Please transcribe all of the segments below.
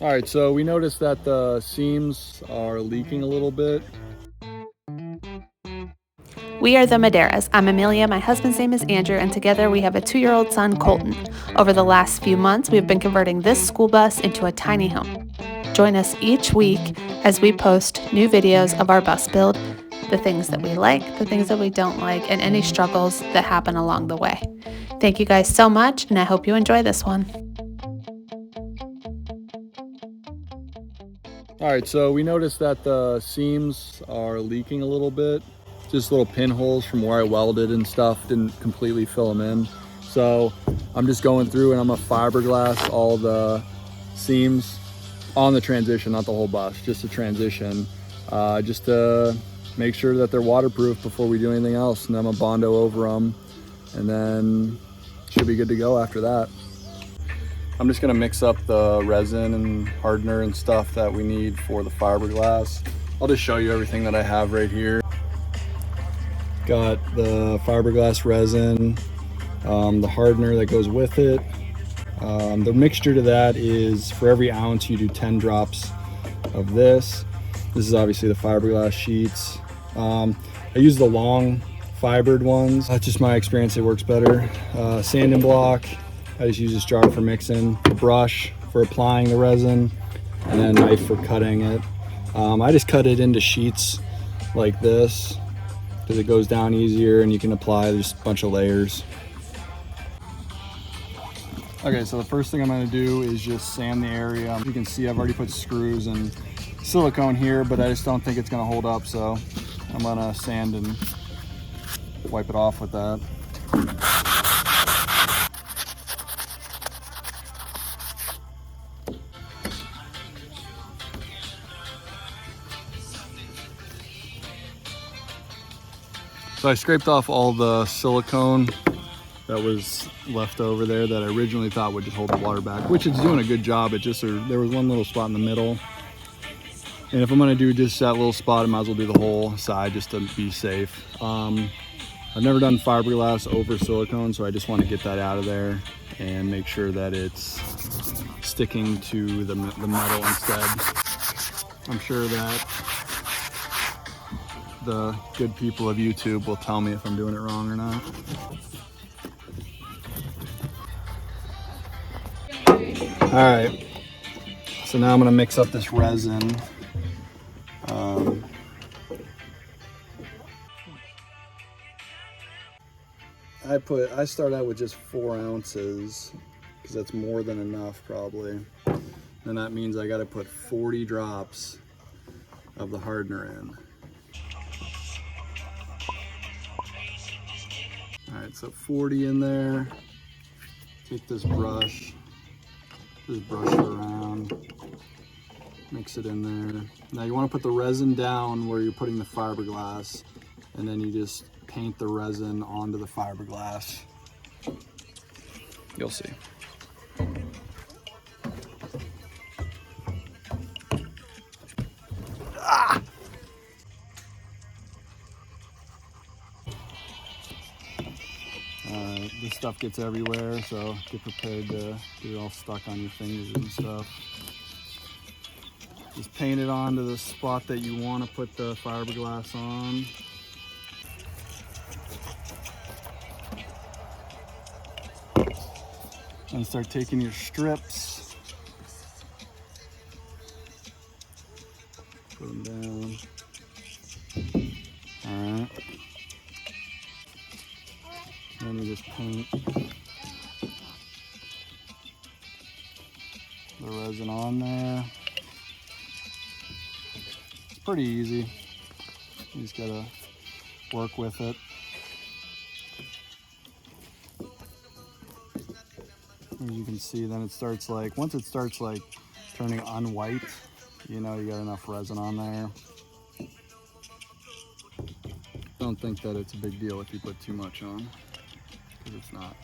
All right, so we noticed that the seams are leaking a little bit. We are the Madeiras. I'm Amelia, my husband's name is Andrew, and together we have a 2-year-old son, Colton. Over the last few months, we've been converting this school bus into a tiny home. Join us each week as we post new videos of our bus build, the things that we like, the things that we don't like, and any struggles that happen along the way. Thank you guys so much, and I hope you enjoy this one. All right, so we noticed that the seams are leaking a little bit. Just little pinholes from where I welded and stuff didn't completely fill them in. So I'm just going through and I'm gonna fiberglass all the seams on the transition, not the whole bus, just the transition, just to make sure that they're waterproof before we do anything else. And then I'm gonna Bondo over them and then should be good to go after that. I'm just gonna mix up the resin and hardener and stuff that we need for the fiberglass. I'll just show you everything that I have right here. Got the fiberglass resin, the hardener that goes with it. The mixture to that is for every ounce you do 10 drops of this. This is obviously the fiberglass sheets. I use the long fibered ones. That's just my experience, it works better. Sanding block, I just use this jar for mixing. A brush for applying the resin, and then a knife for cutting it. I just cut it into sheets like this because it goes down easier and you can apply just a bunch of layers. Okay, so the first thing I'm going to do is just sand the area. You can see I've already put screws and silicone here, but I just don't think it's going to hold up, so I'm going to sand and wipe it off with that. So I scraped off all the silicone that was left over there that I originally thought would just hold the water back, which it's doing a good job. It just, there was one little spot in the middle. And if I'm gonna do just that little spot, I might as well do the whole side just to be safe. I've never done fiberglass over silicone, so I just want to get that out of there and make sure that it's sticking to the metal instead. I'm sure that the good people of YouTube will tell me if I'm doing it wrong or not. All right, so now I'm gonna mix up this resin. I start out with just 4 ounces because that's more than enough probably. And that means I gotta put 40 drops of the hardener in. All right, so 40 in there. Take this brush, just brush it around, mix it in there. Now you want to put the resin down where you're putting the fiberglass, and then you just paint the resin onto the fiberglass. You'll see. Ah! This stuff gets everywhere, so get prepared to get it all stuck on your fingers and stuff. Just paint it onto the spot that you want to put the fiberglass on. And start taking your strips, put them down. All right. Then you just paint the resin on there. It's pretty easy. You just gotta work with it. As you can see, then it starts like, once it starts like turning unwhite, you know you got enough resin on there. Don't think that it's a big deal if you put too much on, because it's not.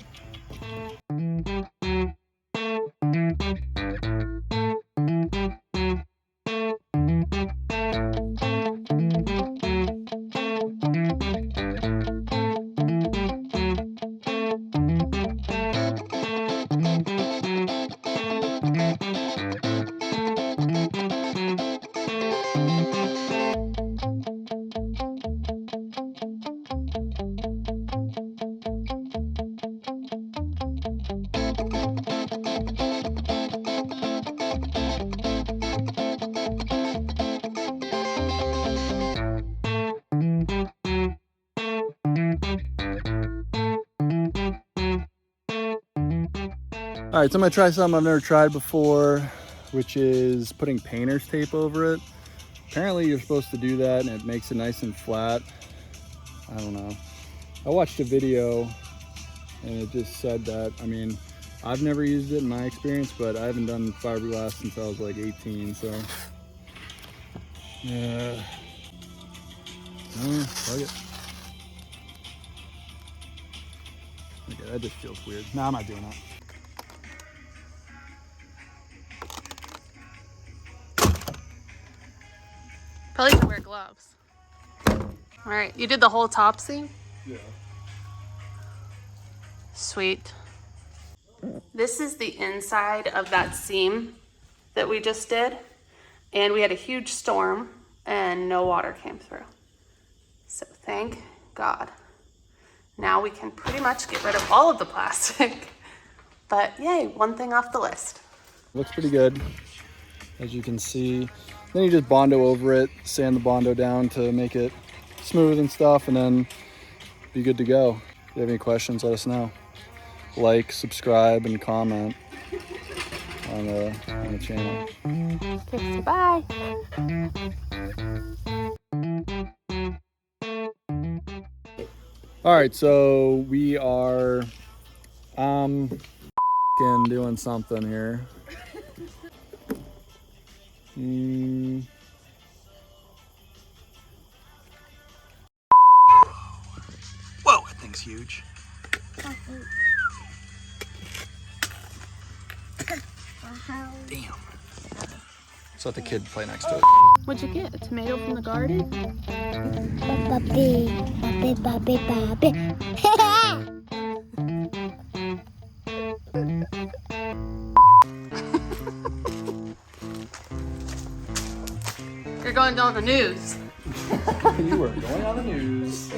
All right, so I'm gonna try something I've never tried before, which is putting painter's tape over it. Apparently you're supposed to do that and it makes it nice and flat. I don't know. I watched a video and it just said that. I mean, I've never used it in my experience, but I haven't done fiberglass since I was like 18, so. Yeah. Fuck it. Okay, that just feels weird. No, I'm not doing that. Probably should wear gloves. All right, you did the whole top seam? Yeah. Sweet. This is the inside of that seam that we just did. And we had a huge storm and no water came through. So thank God. Now we can pretty much get rid of all of the plastic. But yay, one thing off the list. Looks pretty good, as you can see. Then you just Bondo over it, sand the Bondo down to make it smooth and stuff, and then be good to go. If you have any questions, let us know. Like, subscribe, and comment on the channel. Okay, so bye. All right, so we are doing something here. Whoa, that thing's huge. Damn. Let's let the kid play next to it. What'd you get? A tomato from the garden? Bobby, Bobby, Bobby, Bobby. You're going on the news. You were going on the news.